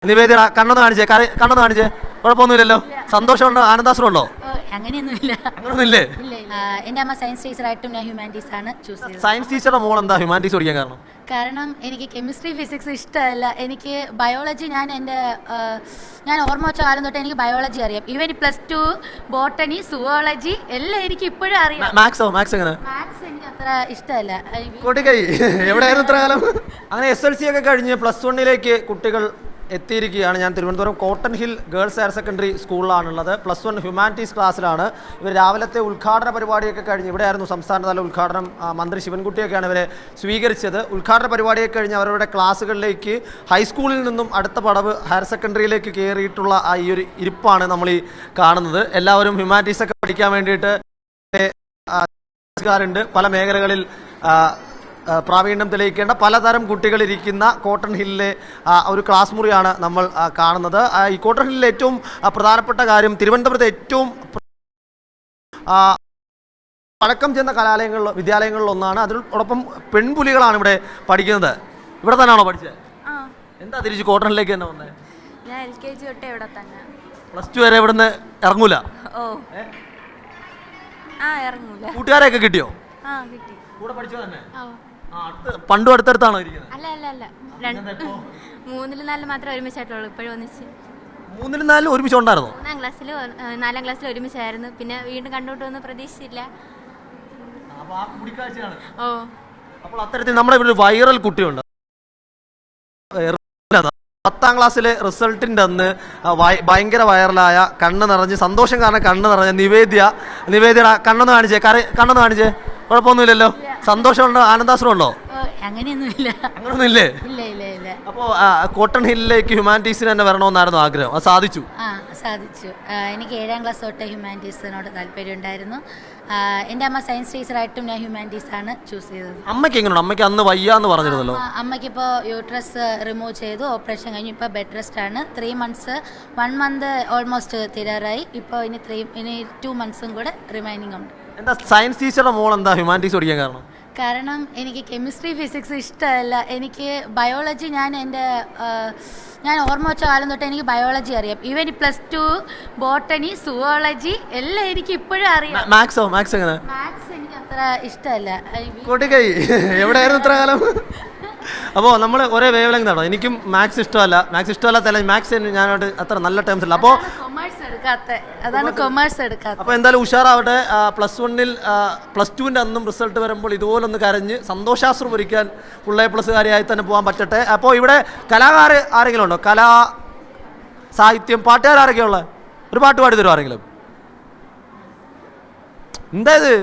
നിവേദിത കണ്ണൊന്ന് കാണിച്ചേ, കണ്ണൊന്ന് കാണിച്ചേ. കുഴപ്പമൊന്നുമില്ലല്ലോ, സന്തോഷമുണ്ടോ, ആനന്ദാശ്രമുണ്ടോ? അങ്ങനെയൊന്നുമില്ല. അങ്ങനെയൊന്നുമില്ലേ? എൻ്റെ അമ്മ സയൻസ് ടീച്ചറായിട്ടും ഞാൻ ഹ്യൂമാനിറ്റീസ് ആണ് ചൂസ് ചെയ്തത്. സയൻസ് ടീച്ചറുടെ മോൾ എന്താ ഹ്യൂമാനിറ്റീസ് പഠിക്കാൻ കാരണം? കാരണം എനിക്ക് കെമിസ്ട്രി ഫിസിക്സ് ഇഷ്ടമല്ല. എനിക്ക് ബയോളജി ഞാൻ ഓർമ്മ വെച്ച കാലം തൊട്ട് എനിക്ക് ബയോളജി അറിയാം. ഈവൻ +2 ബോട്ടണി സുവോളജി എല്ലാം എനിക്ക് ഇപ്പോഴും അറിയാം. മാത്സ് എങ്ങനെ? മാത്സ് എനിക്ക് അത്ര ഇഷ്ടമല്ല. കൊട്ടിക്കൈ എവിടെയായിരുന്നു ഇത്ര കാലം? അങ്ങനെ SLC ഒക്കെ കഴിഞ്ഞ് +1 കുട്ടികൾ എത്തിയിരിക്കുകയാണ്. ഞാൻ Thiruvananthapuram cotton hill girls higher secondary സ്കൂളിലാണുള്ളത്. +1 ഹ്യൂമാനിറ്റീസ് ക്ലാസ്സിലാണ്. ഇവർ രാവിലത്തെ ഉദ്ഘാടന പരിപാടിയൊക്കെ കഴിഞ്ഞ് ഇവിടെയായിരുന്നു സംസ്ഥാനതല ഉദ്ഘാടനം. മന്ത്രി ശിവൻകുട്ടിയൊക്കെയാണ് ഇവരെ സ്വീകരിച്ചത്. ഉദ്ഘാടന പരിപാടിയൊക്കെ കഴിഞ്ഞ് അവരുടെ ക്ലാസ്സുകളിലേക്ക് ഹൈസ്കൂളിൽ നിന്നും അടുത്ത പടവ് ഹയർ സെക്കൻഡറിയിലേക്ക് കയറിയിട്ടുള്ള ഈ ഒരു ഇരിപ്പാണ് നമ്മൾ ഈ കാണുന്നത്. എല്ലാവരും ഹ്യൂമാനിറ്റീസൊക്കെ പഠിക്കാൻ വേണ്ടിയിട്ട് പല മേഖലകളിൽ പ്രാവീണ്യം തെളിയിക്കേണ്ട പലതരം കുട്ടികൾ ഇരിക്കുന്ന കോട്ടൺ ഹില്ലിലെ ഒരു ക്ലാസ് മുറിയാണ് നമ്മൾ കാണുന്നത്. ഈ കോട്ടൺ ഹില്ലിലെ ഏറ്റവും പ്രധാനപ്പെട്ട കാര്യം, തിരുവനന്തപുരത്തെ ഏറ്റവും പഴക്കം ചെന്ന വിദ്യാലയങ്ങളിലൊന്നാണ്. അതിനോടൊപ്പം പെൺപുലികളാണ് ഇവിടെ പഠിക്കുന്നത്. ഇവിടെ തന്നെയാണോ പഠിച്ചത്? എന്താ തിരിച്ച് കോട്ടൺ ഹില്ലിലേക്ക് തന്നെ വന്നത്? ഞാൻ LKG തൊട്ടേ ഇവിടെ തന്നെ. +2 വരെ ഇവിടുന്ന് ഇറങ്ങൂല? ഇറങ്ങൂല. കൂട്ടുകാരെയൊക്കെ കിട്ടിയോ? കിട്ടി. കൂടെ പഠിച്ചോ തന്നെ? പണ്ടും അടുത്തടുത്താണോ ഇരിക്കുന്നത്? അല്ല 3-ലും 4-ലും മാത്രമേ ഒരുമിച്ചായിട്ടുള്ളൂ. ഇപ്പോഴും ഒന്നിച്ച് 3-ലും 4-ലും ഒരുമിച്ചുണ്ടായിരുന്നോ? 4-ാം ക്ലാസ്സിൽ ഒരുമിച്ചായിരുന്നു. പിന്നെ വീണ്ടും കണ്ടുകൊണ്ടൊന്നും പ്രതീക്ഷിച്ചില്ല. അപ്പോൾ അത്തരത്തിൽ നമ്മുടെ ഇവിടെ ഒരു വൈറൽ കുട്ടിയുണ്ട്. 10ാം ക്ലാസ്സിലെ റിസൾട്ടിൻ്റെ അന്ന് ഭയങ്കര വൈറലായ, കണ്ണ് നിറഞ്ഞ് സന്തോഷം കാരണം കണ്ണ് നിറഞ്ഞ നിവേദിത കണ്ണൊന്ന് കാണിച്ചേ. കുഴപ്പമൊന്നുമില്ലല്ലോ, സന്തോഷമുണ്ടോ, ആനന്ദാശ്രമുണ്ടോ? അങ്ങനെയൊന്നുമില്ലേ? അപ്പോൾ കോട്ടൺ ഹില്ലിലേക്ക് ഹ്യൂമാനിറ്റീസിന് തന്നെ വരണമെന്നായിരുന്നു ആഗ്രഹം. അത് സാധിച്ചു? സാധിച്ചു. എനിക്ക് 7ാം ക്ലാസ് തൊട്ടേ ഹ്യൂമാനിറ്റീസിനോട് താല്പര്യം ഉണ്ടായിരുന്നു. എൻ്റെ അമ്മ സയൻസ് ടീച്ചറായിട്ടും ഞാൻ ഹ്യൂമാനിറ്റീസ് ആണ് ചൂസ് ചെയ്തത്. അമ്മയ്ക്ക് എങ്ങനെയാണ്? അമ്മയ്ക്ക് അന്ന് വയ്യാന്ന് പറഞ്ഞിരുന്നല്ലോ. അമ്മയ്ക്കിപ്പോൾ യൂട്രസ് റിമൂവ് ചെയ്തു, ഓപ്പറേഷൻ കഴിഞ്ഞു. ഇപ്പോൾ ബെഡ് റെസ്റ്റ് ആണ്. 3 മന്ത്സ് 1 മന്ത് ഓൾമോസ്റ്റ് തീരാറായി. ഇപ്പോൾ ഇനി 2 മന്ത്സും കൂടെ റിമൈനിങ് ഉണ്ട്. എന്താ സയൻസ് ടീച്ചറുടെ മോൾ എന്താ ഹ്യൂമാനിറ്റീസ് പഠിക്കാൻ കാരണം? കാരണം എനിക്ക് കെമിസ്ട്രി ഫിസിക്സ് ഇഷ്ടമല്ല. എനിക്ക് ബയോളജി ഞാൻ ഓർമ്മ വെച്ച കാലം തൊട്ട് എനിക്ക് ബയോളജി അറിയാം. ഈവൻ +2 ബോട്ടണി സുവോളജി എല്ലാം എനിക്ക് ഇപ്പോഴും അറിയാം. മാത്സ് എങ്ങനെ? മാത്സ് എനിക്ക് അത്ര ഇഷ്ടമല്ല. കൊട്ടിക്കൈ എവിടെയായിരുന്നു ഇത്ര കാലം? അപ്പോൾ നമ്മൾ ഒരേ വേവ് ലെങ്ത് ആണോ? എനിക്കും മാത്സ് ഇഷ്ടമല്ലാത്തല്ല. മാത്സ് ഞാനോട് അത്ര നല്ല ടേംസ് ഇല്ല. അപ്പോൾ കൊമേഴ്സ് എടുക്കാത്ത. അപ്പോൾ എന്തായാലും ഉഷാറാവട്ടെ. +1-ൽ +2-ന്റെ അന്നും റിസൾട്ട് വരുമ്പോൾ ഇതുപോലൊന്ന് കരഞ്ഞ് സന്തോഷാശ്രു പൊരിക്കാൻ +A കാരിയായി തന്നെ പോകാൻ പറ്റട്ടെ. അപ്പോൾ ഇവിടെ കലാകാർ ആരെങ്കിലും ഉണ്ടോ? കലാ സാഹിത്യം പാട്ടുകാർ ആരൊക്കെയുള്ള? ഒരു പാട്ട് പാടി തരുമോ ആരെങ്കിലും? എന്താ ഇത്,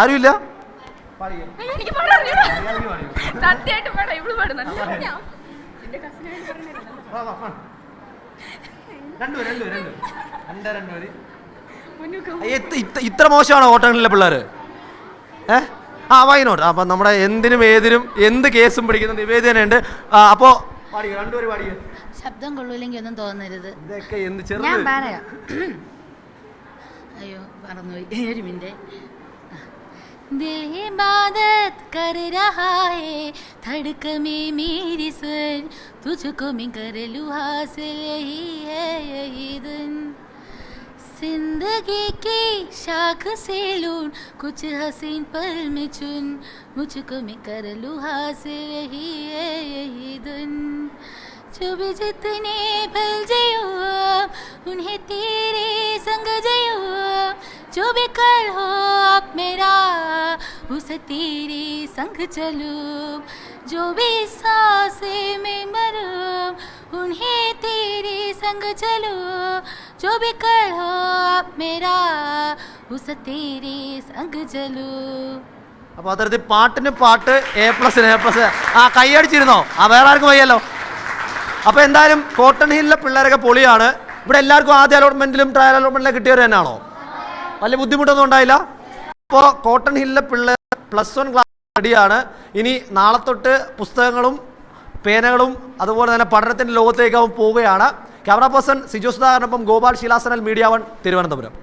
ആരുമില്ല? ഇത്ര മോശമാണോ കോട്ടണിലെ പിള്ളേര്? വൈനോട്ട്. അപ്പം നമ്മുടെ എന്തിനും ഏതിനും എന്ത് കേസും പിടിക്കുന്ന നിവേദനയുണ്ട്. അപ്പോൾ ശബ്ദം കൊള്ളൂല്ലെങ്കിൽ ഒന്നും തോന്നരുത്. ഇതൊക്കെ എന്ത് ഞാൻ പറയാം. അയ്യോ മറന്നുപോയി, ഒരു മിനിറ്റ്. दिल इबादत कर रहा है, धड़कन में मेरी सुन, तुझको मैं कर लूँ हासिल, यही है यही दिन. जिंदगी की शाख से लूट कुछ हसीन पल में चुन, मुझको मैं कर लूँ हासिल, यही है यही दिन. जो भी जितने भल जयो उन्हें तेरे संग जयो, जो भी कल हो अब मेरा उसे तेरे संग चलूं, जो भी सांसें में मरूं उन्हें तेरे संग चलूं, जो भी कल हो अब मेरा उसे तेरे संग चलूं. അപ്പോൾ അത്തരത്തിൽ പാട്ടിന് പാട്ട്, A+ന് A+. കൈയടിച്ചിരുന്നോ? വേറെ ആർക്കും വയ്യല്ലോ. അപ്പോൾ എന്തായാലും കോട്ടൺ ഹില്ലിലെ പിള്ളേരൊക്കെ പൊളിയാണ്. ഇവിടെ എല്ലാവർക്കും ആദ്യ അലോട്ട്മെന്റിലും ട്രയൽ അലോട്ട്മെന്റിലും കിട്ടിയവർ തന്നെയാണോ? വലിയ ബുദ്ധിമുട്ടൊന്നും ഉണ്ടായില്ല. അപ്പോൾ കോട്ടൺ ഹില്ലിലെ പിള്ളേർ +1 ക്ലാസ് റെഡിയാണ്. ഇനി നാളെ തൊട്ട് പുസ്തകങ്ങളും പേനകളും അതുപോലെ തന്നെ പഠനത്തിൻ്റെ ലോകത്തേക്ക് അവൻ പോവുകയാണ്. ക്യാമറ പേഴ്സൺ സിജോ സുധാകരനൊപ്പം ഗോപാൽ ശീലാസനൽ, മീഡിയ 1 തിരുവനന്തപുരം.